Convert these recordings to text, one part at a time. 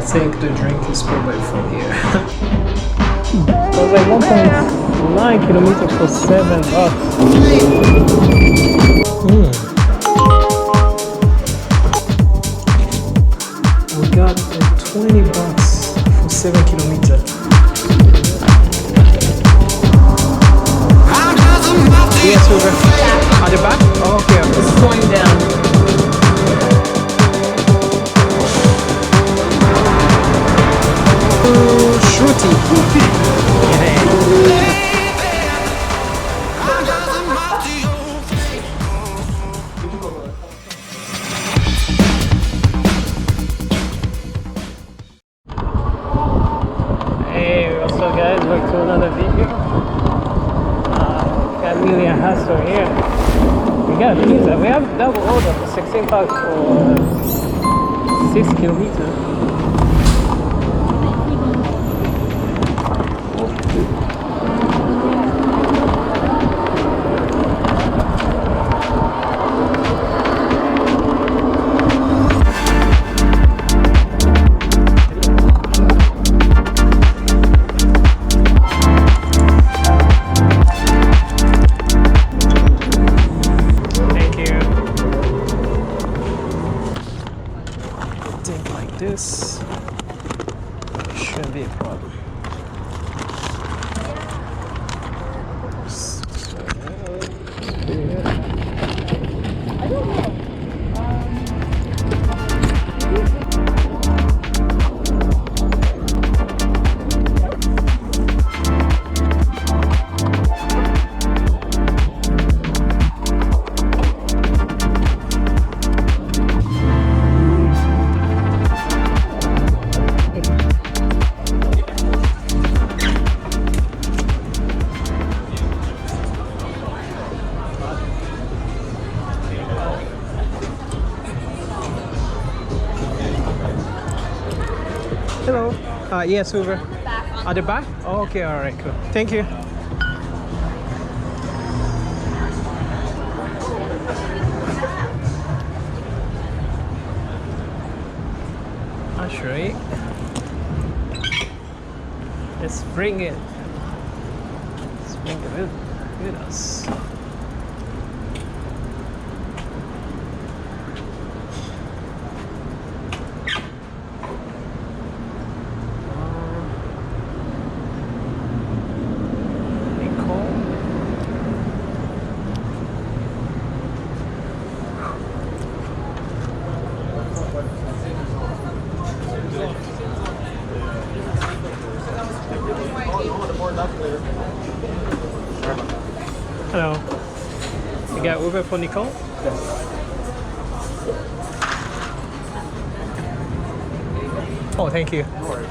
think the drink is probably from here. It was like 1.9 kilometers for $7. We got $20 for 7 kilometers. Yes, Uber. At the back? Oh, okay. It's going down. Shooty. Hey, what's up guys? Back to another video. Chameleonhustle here. We got pizza. We have double order for $16 for 6 kilometers. This shouldn't be a problem. Hello. Yes, Uber. At the back? Oh, okay, all right, cool. Thank you. That's right. Let's bring it. Let's bring it with us. Hello. You got Uber for Nicole? Yes. Oh, thank you. No worries.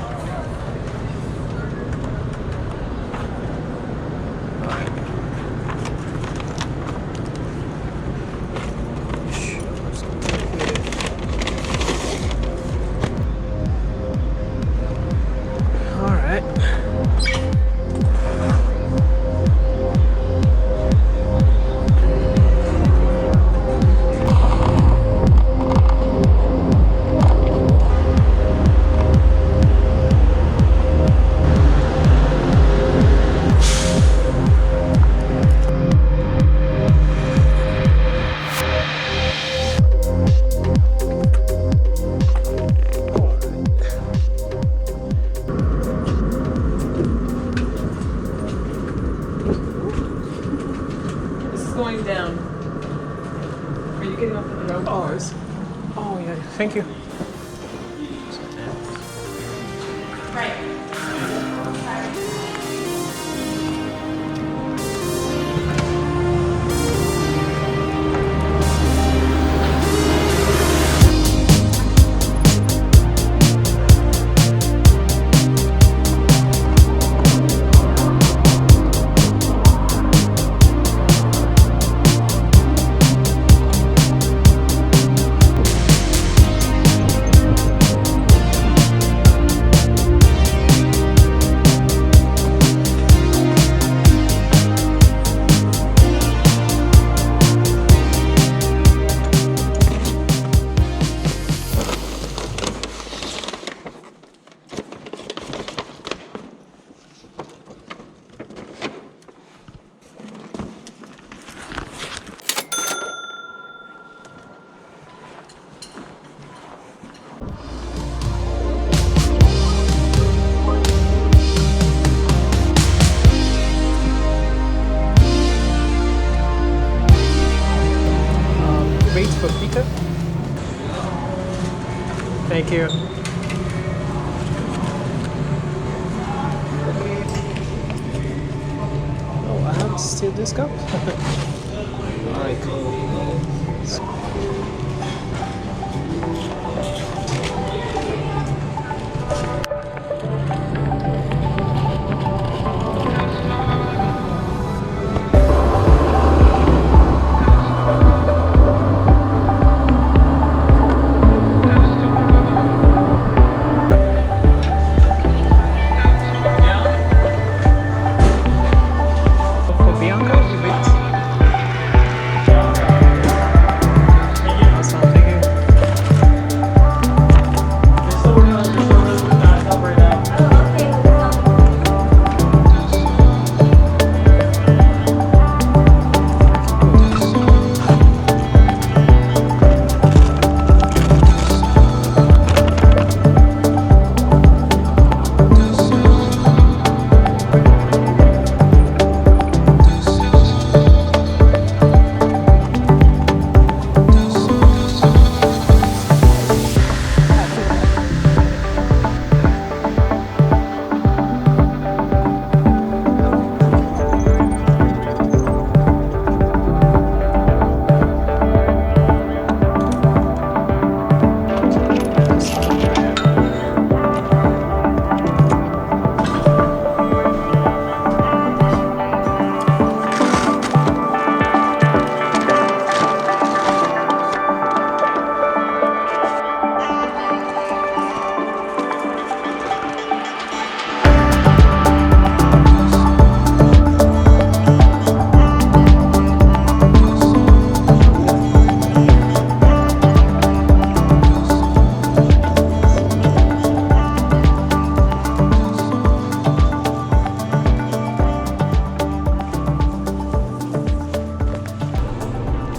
Going down. Are you getting off of the road? Oh yeah, thank you. Right. Thank you. Oh, I have still this cup? Alright, cool. For Bianca, UberEats. Awesome, thank you.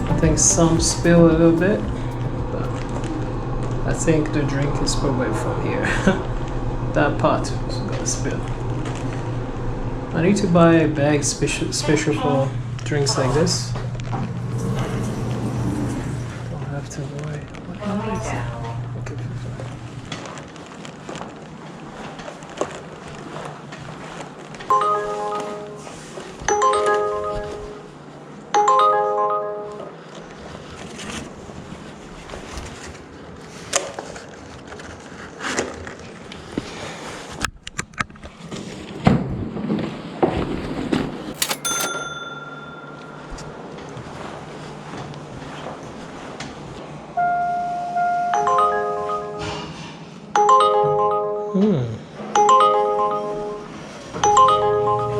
I think some spill a little bit, but I think the drink is probably from here. That part is gonna spill. I need to buy a bag special for drinks like this. Don't have to worry. What is it? Okay.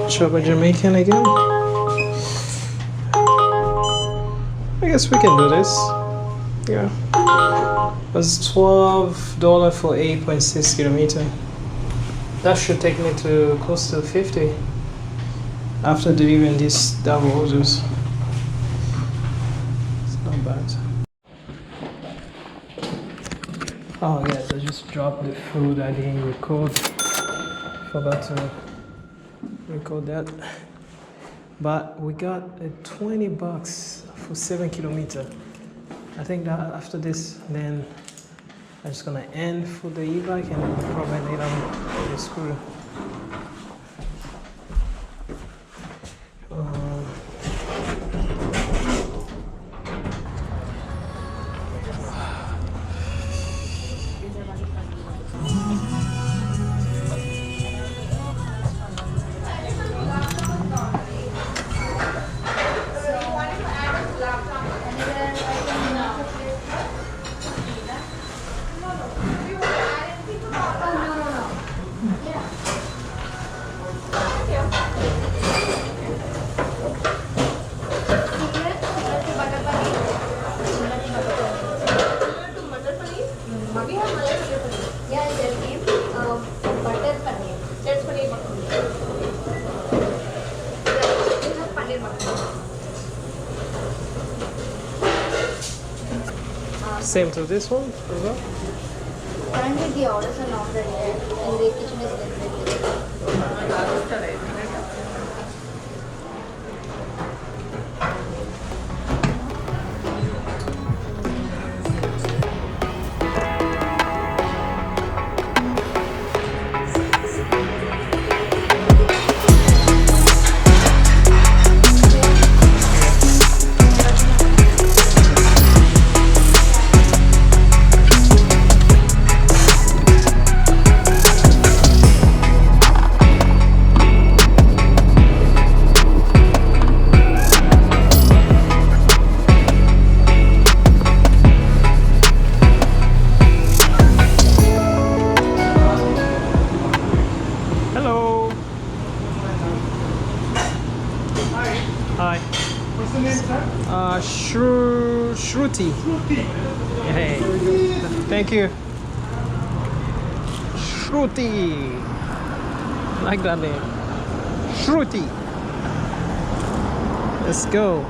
Shop a Jamaican again? I guess we can do this. Yeah. It was $12 for 8.6 kilometer. That should take me to close to 50 after delivering these double orders. It's not bad. Oh yes, I just dropped the food. I didn't record. Forgot to record that. But we got $20 for 7 kilometers. I think that after this, then I'm just gonna end for the e-bike and probably later on for the scooter. Same to this one as well? Currently the orders are not ready yet and the kitchen is definitely. Shruti. Hey, thank you. Shruti. I like that name. Shruti. Let's go.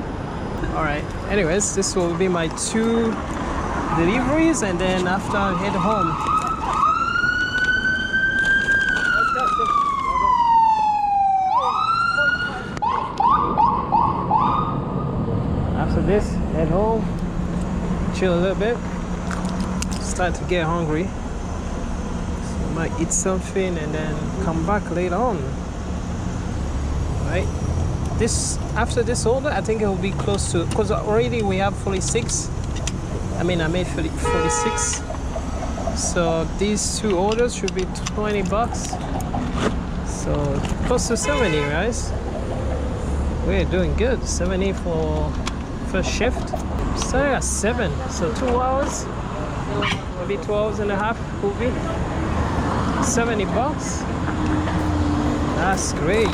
Alright, anyways, this will be my 2 deliveries, and then after I head home. After this, head home, chill a little bit, start to get hungry. So I might eat something and then come back later on. Right? This, after this order, I think it will be close to, because already we have 46. I made 46. So these 2 orders should be 20 bucks. So close to 70, guys. We're doing good. 70 for first shift. Started at 7, so 2 hours, maybe 2 hours and a half will be 70 bucks. That's great.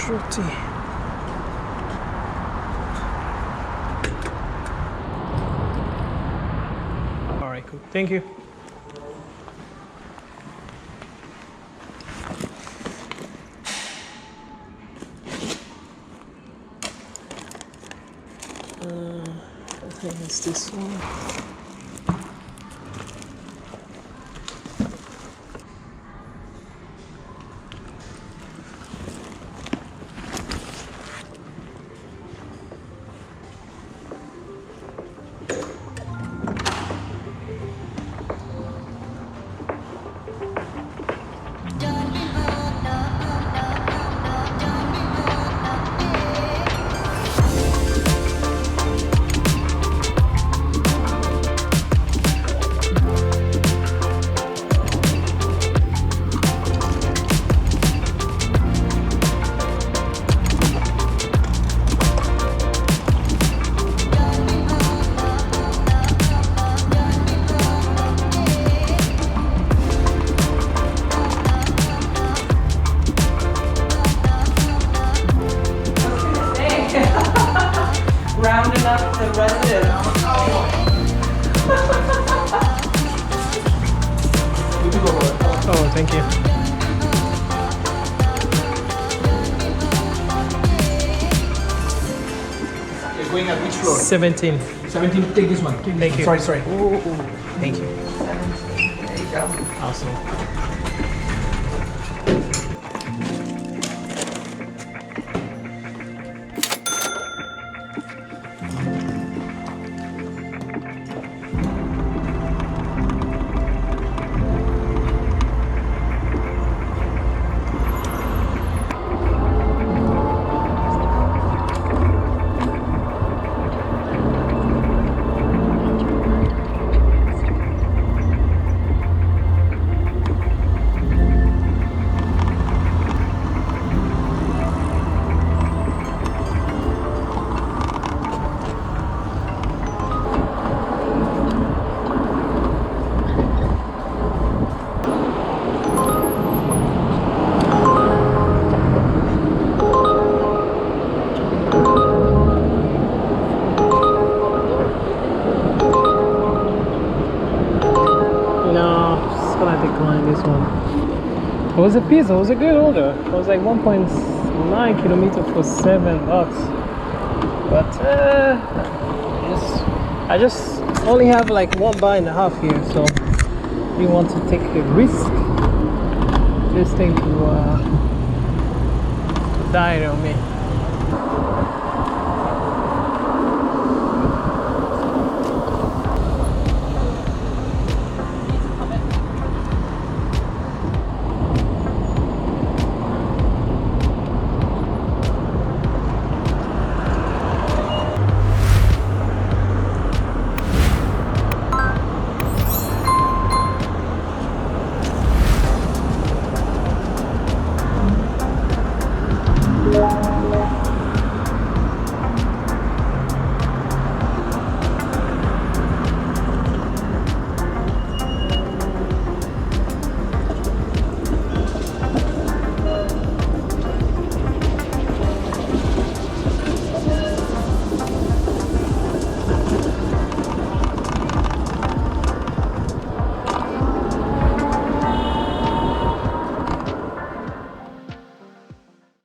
Shruti. All right, cool. Thank you. I think it's this one. Rounding up the residents. Oh, thank you. You're going at which floor? 17. 17, take this one. Thank you. Sorry. Ooh. Thank you. There you go. Awesome. was a pizza. It was a good order. It was like 1.9 kilometers for $7. But I just only have like 1 bar and a half here, so you want to take a risk. This thing to die on me.